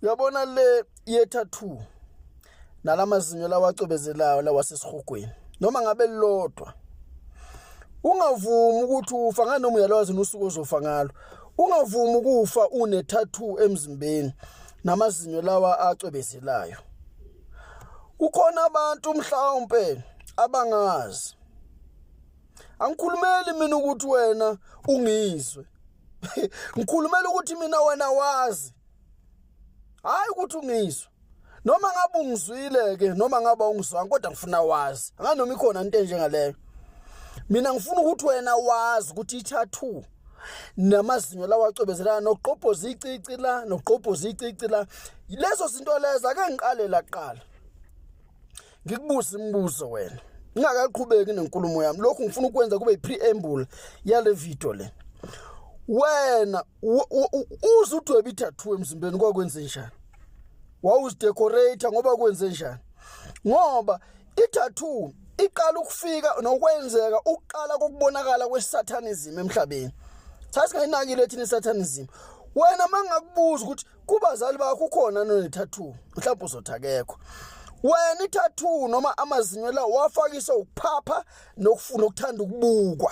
Uyabona le ye-tattoo nalamazinyo lawacobezelayo lawasesihogweni noma ngabe lilodwa. Ungavumi ukuthi ufa nganoma uyalwazi nosuku ozofa ngalo. Ungavumi ukufa une-tattoo emzimbeni namazinyo lawa acobezelayo. Ukhona abantu mhlawumbe abangazi. Angikhulumeli mina ukuthi wena ungizwe. Ngikhulumela ukuthi mina wena wazi. Hayi ukuthi ungizwe. Noma ngabe ungizwile ke noma ngabe ungizwanga kodwa ngifuna wazi. Anganoma ikhona into enjengaleyo. Mina ngifuna ukuthi wena wazi ukuthi i-tattoo namazinyo lawa acobezelayo noqobhoza icici la noqobhoza icici la lezo zinto lezo ake ngiqale la kuqala. Ngikubuza imibuzo wena. Ngingakaqhubeki nenkulumo yami. Lokhu ngifuna ukwenza kube i-preamble yale video le. Wena uzudweba i-tattoo emzimbeni kwakwenze njani? Wawuzidecorate ngoba kwenze njani? Ngoba i-tattoo iqala ukufika nokwenzeka uqala kokubonakala kwesatanism emhlabeni. Sathi ngayinakile thina isatanism. Wena mangakubuza ukuthi kubazali bakho ukhona none-tattoo, mhlawumbe uzothakekho. Wena i-tattoo noma amazinyo la wafakisa ukuphapha nokufuna ukuthanda ukubukwa.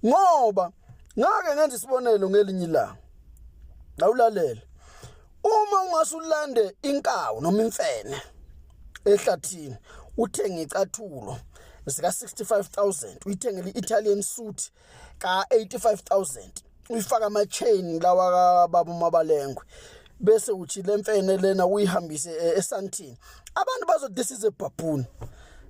Ngoba ngake ngenza isibonelo ngelinye ilanga. Awulalela. Uma ungasulande inkawu noma imfene ehlathini uthenge icathulo sika 65,000 uyithengele i-Italian suit ka 85,000 uyifaka ama chain lawa baba mabalengwe bese uthi lemfene lena uyihambise eSantini. Abantu bazo this is a baboon.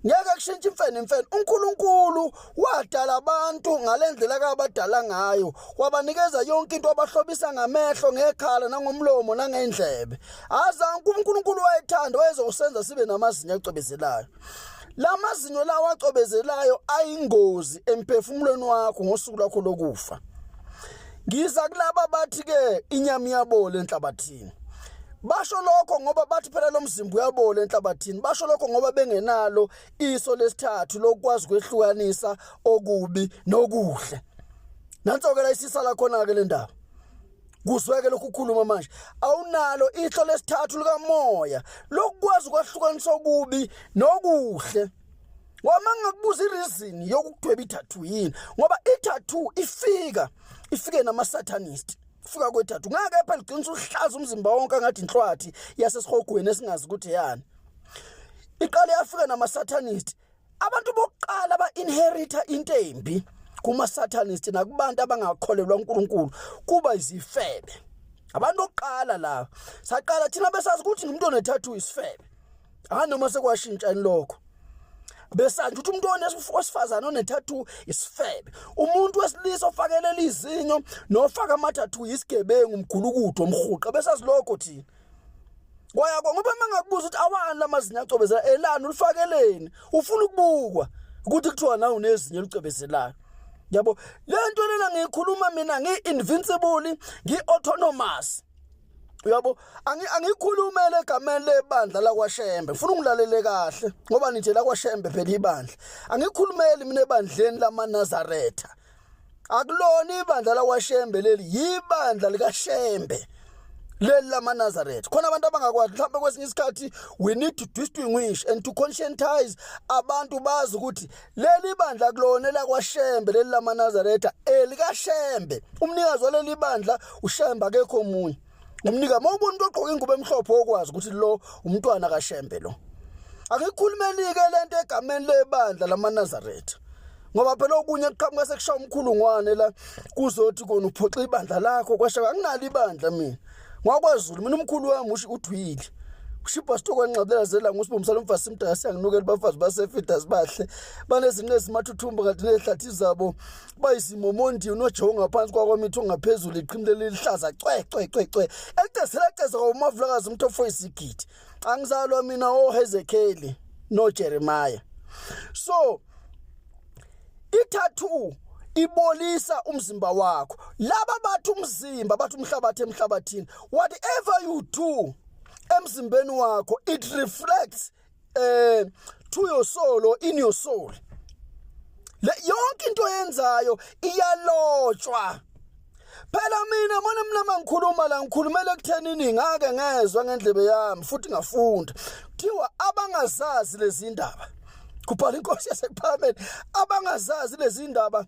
Ngeke kushintshe imfene uNkulunkulu wadala abantu ngalendlela akabadala ngayo wabanikeza yonke into abahlobisa ngamehlo ngekhala nangomlomo nangendlebe. Azange uNkulunkulu wayethanda wayezosenza sibe namazinyo acobezelayo. Lamazinyo lawa acobezelayo ayingozi emphefumulweni wakho ngosuku lakho lokufa. Ngiza kulaba bathi ke inyama iyabola enhlabathini. Basho lokho ngoba bathi phela lo mzimba uyabola enhlabathini. Basho lokho ngoba bengenalo iso lesithathu lokwazi kwehlukanisa okubi nokuhle. Nanso-ke la isisala khona ke le ndaba. Kuzweke lokhu ukukhuluma manje. Awunalo ihlo lesithathu likamoya lokwazi ukwahlukanisa okubi nokuhle. Wama ngakubuza ireason yokudweba i-tattoo yini? Ngoba i-tattoo ifike nama-satanist. Fika kwethathu ngeke phela ligcina uhlaza umzimba wonke ngathi inhlwathi yasesihogweni esingazi ukuthi yani. Iqale yafika nama-satanist. Abantu bokuqala aba-inherita into embi kuma-satanist nakubantu abangakholelwa uNkulunkulu kuba izifebe. Abantu bokuqala la saqala thina besazi ukuthi umuntu one-tattoo isifebe. Noma sekwashintsha lokho. Besanje ukuthi umuntu wesifazana one-tattoo isifebe. Umuntu wesilisa ofakelela izinyo nofaka ama-tattoo isigebengu umgulukudu omhuqa besazi lokho thina. Kwaya ngoba mangakubuza ukuthi awani lamazinyo acobezela elani ulifakeleni ufuna ukubukwa ukuthi kuthiwa nawe unezinyo elicobezelayo. Yabo lento lena ngikhuluma mina ngi-invincible ngi-autonomous. Uyabo angikhulumele egameni lebandla laKwaShembe. Ngifuna ungilalele kahle ngoba nithi laKwaShembe phela ibandla. Angikhulumeli mina ebandleni lamaNazaretha. Akulona ibandla laKwaShembe leli yibandla likaShembe. Leli lamaNazaretha. Khona abantu abangakwazi mhlawumbe kwesinye isikhathi we need to distinguish and to conscientize abantu bazi ukuthi leli bandla kulona laKwaShembe leli lamaNazaretha elikaShembe. Umnikazi waleli bandla uShembe akekho omunye. Umnika mawubona umuntu ogqoka ingubo emhlophe okwazi ukuthi lo umntwana kaShembe lo. Angikhulumelike lento egameni lebandla lamaNazaretha. Ngoba phela okunye kuqhamuka sekushaya umkhulungwane la kuzothi kona uphoxa ibandla lakho kwasha anginalo ibandla mina. NgakwaZulu mina umkhulu wami uthwile. Ushipha sitoko enqabela zela ngusibomsala umfasi imdala siyanginukela bafazi basefida sibahle. Banezinto ezimathuthumba kanti nehlathi zabo bayisimomondi unojonga ngaphansi kwakwamithi ongaphezulu iqhimleli lihlaza cwe. Ecezela umavulakazi umthofo isigidi. Angizalwa mina oHezekiel no Jeremiah. So i-tattoo ibolisa umzimba wakho. Laba bathi umzimba bathi umhlabathi emhlabathini. Whatever you do emzimbeni wakho it reflects to your soul or in your soul. Le yonke into yenzayo iyalotshwa. phela mina mangikhuluma la ngikhulumela ekuthenini ngake ngezwe ngendlebe yami futhi ngafunda kuthiwa abangazazi lezi ndaba kubhala inkosi yasePhalamende abangazazi lezi ndaba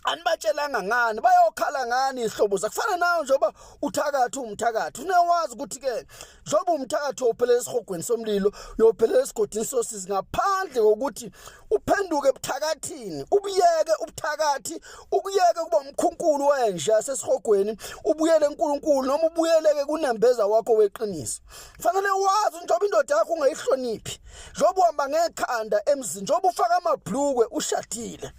anibatshelanga ngani bayokhala ngani ihlobo zakufana nawo njoba uthakathi umthakathi unewazi ukuthi ke njoba umthakathi ophelele esihogweni somlilo uyophelele esigodini sosizi ngaphandle kokuthi uphenduke ebuthakathini ubuyeke ubuthakathi ukuyeke kuba umkhunkulu wenja sesihogweni ubuyele eNkulunkulu noma ubuyeleke kunembeza wakho weqiniso fanele wazi njoba indoda yakho ungayihloniphi njoba uhamba ngekhanda emzini njoba ufaka amabhlukwe ushadile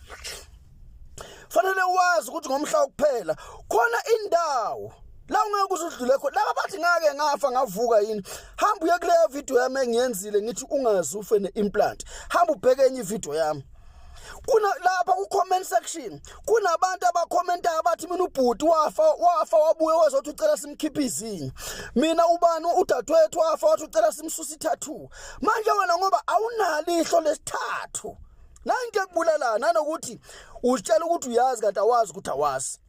fanele wazi ukuthi ngomhla kuphela khona indawo la ungeke usudlule khona laba bathi ngake ngafa ngavuka yini hamba uye kule video yami engiyenzile ngithi ungazi ufe ne-implant hamba ubheke enye ivideo yami kuna lapha ku comment section kunabantu abakhomenta abathi mina ubhuti wafa wabuye wazothi ucela simkhiphe izinyo mina ubani udadewethu wafa wathi ucela simsusa i-tattoo manje wena ngoba awunalo ihlo lesithathu nanke kubulalana nanokuthi utshela ukuthi uyazi kanti awazi ukuthi awazi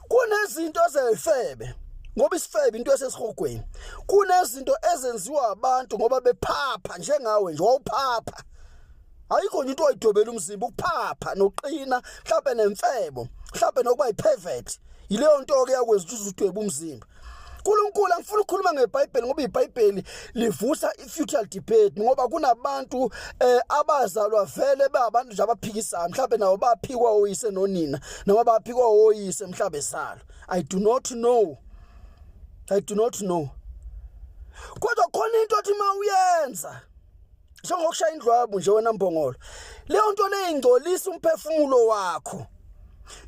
kunezinto ezefebe ngoba isifebe into esesihogweni kunezinto ezenziwa abantu ngoba bephapha njengawe nje wawuphapha ayikho into oyidobela umzimba ukuphapha noqina mhlawumbe nemfebo mhlawumbe nokuba yipervert yileyo nto ke yakwenza ukuthi udwebe umzimba uNkulunkulu angifuna ukukhuluma ngeBhayibheli ngoba iBhayibheli livusa ifutile debate ngoba kunabantu abazalwa vele babantu nje abaphikisana mhlawumbe nawo baphikwa oyise nonina noma baphikwa oyise mhlawumbe salo I do not know kodwa khona into othi mawuyenza njengokushaya indlwabu nje wena Mbongolo leyo nto leyingcolisa umphefumulo wakho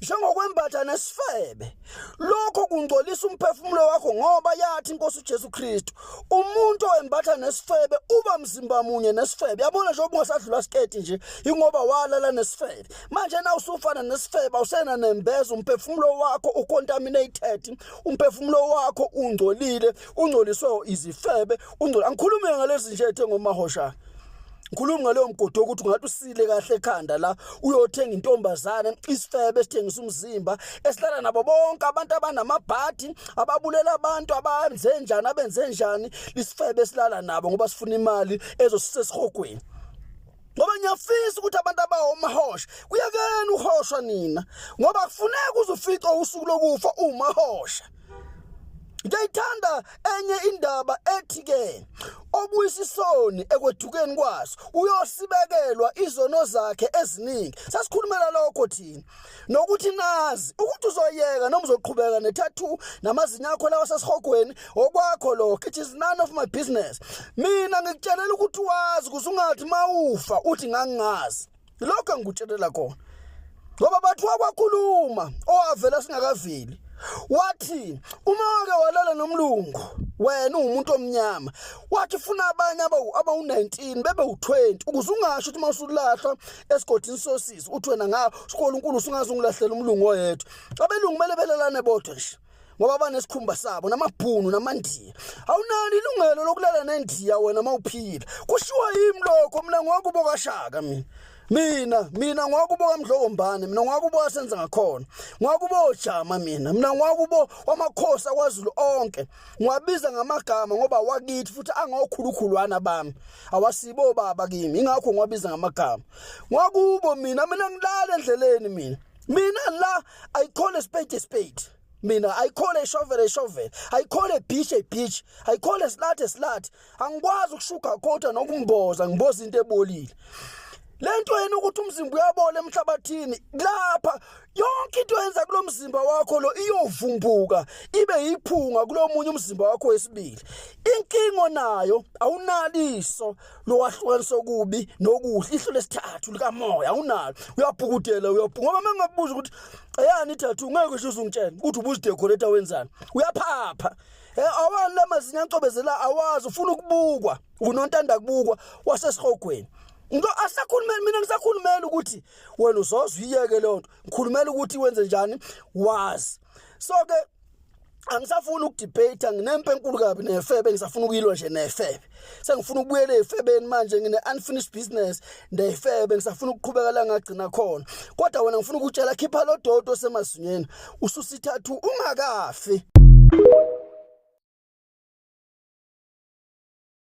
njengokwembatha nesifebe lokho kungcolisa umphefumulo wakho ngoba yathi inkosi uJesu Kristu umuntu oyembatha nesifebe uba mzimba munye nesifebe yabona nje obungasadlula sketi nje ingoba walala nesifebe manje na usufana nesifebe awusena nembeza umphefumulo wakho ucontaminated umphefumulo wakho ungcolile ungcoliswe izifebe angikhulume ngalezi nje ethe ngomahosha ngikhuluma ngaleyo mgodo ukuthi ungathi usile kahle ekhanda la uyothenga intombazane isifebe esithengisa umzimba esihlala nabo bonke abantu abanamabhadi ababulela abantu abenze njani isifebe esilala nabo ngoba sifuna imali ezosisesihogweni ngoba ngiyafisa ukuthi abantu abawomahosha kuyakena uhoshwa nina ngoba kufuneka uzufica usuku lokufa umahosha ngiyithanda enye indaba ethi ke obuyisisoni ekwedukeni kwaso uyosibekelwa izono zakhe eziningi sasikhulumela lokho thina nokuthi nazi ukuthi uzoyeka noma uzoqhubeka ne-tattoo namazinyo akho lawa sesihogweni okwakho lokho it is none of my business mina ngikutshelela ukuthi wazi kusungathi mawufa uthi ngangingazi lokho engikutshelela khona ngoba bathu wakwakhuluma owavela singakaveli wathi uma wake walala nomlungu wena umuntu omnyama wathi funa abanye abawu19 bebe u20 ukuze ungasho ukuthi mawusulahla esigodini sosizi uthi wena ngawo sikole uNkulunkulu usungaze ungilahlela umlungu oyedwa abelungu mele belelane bodwa nje ngoba banesikhumba sabo namabhunu namandiya awunalo ilungelo lokulala nendiya wena mawuphila kushiwa yimi lokho mina ngwakuboka Shaka mina ngwakuboka Mdlokombane mina ngwakuboka Senza ngakhona ngwakubo Jama mina ngwakubo wamakhosi aKwaZulu onke ngwabiza ngamagama ngoba wakithi futhi angokhulukhulwana bami awasibo baba kimi ingakho ngwabiza ngamagama ngwakubo mina ngilala endleleni mina la I call a spade mina I call a shovel I call a beach I call a slut angikwazi ukushuka khotha nokumboza ngiboza into ebolile lento yena ukuthi umzimba uyabola emhlabathini lapha yonke into yenza kulomzimba wakho lo iyovumbuka ibe yiphunga kulomunye umzimba wakho wesibili inkingo nayo awunaliso lokwahlukanisa kubi nokuhle ihlo lesithathu likamoya awunalo uyabhukutela ngoba mangabuza ukuthi ayani ithathu ngeke usho ungitshela ukuthi ubuzidecorate wenzani uyaphapha awani lamazinyo ancobezela awazi ufuna ukubukwa unontanda kubukwa wasesihogweni Ngo asakhulumela mina ngisakhulumela ukuthi wena uzozwiyeke lonto ngikhulumela ukuthi wenze njani wazi so ke Angisafuni ukudebate nginempe enkulu kabi nefebe ngisafuna ukuyilwa nje nefebe sengifuna ukubuyela efebeni manje ngine unfinished business ndefebe ngisafuna ukuqhubeka la ngagcina khona kodwa wena ngifuna ukutshela khipha lo dodo semasinyeni ususithathu ungakafi.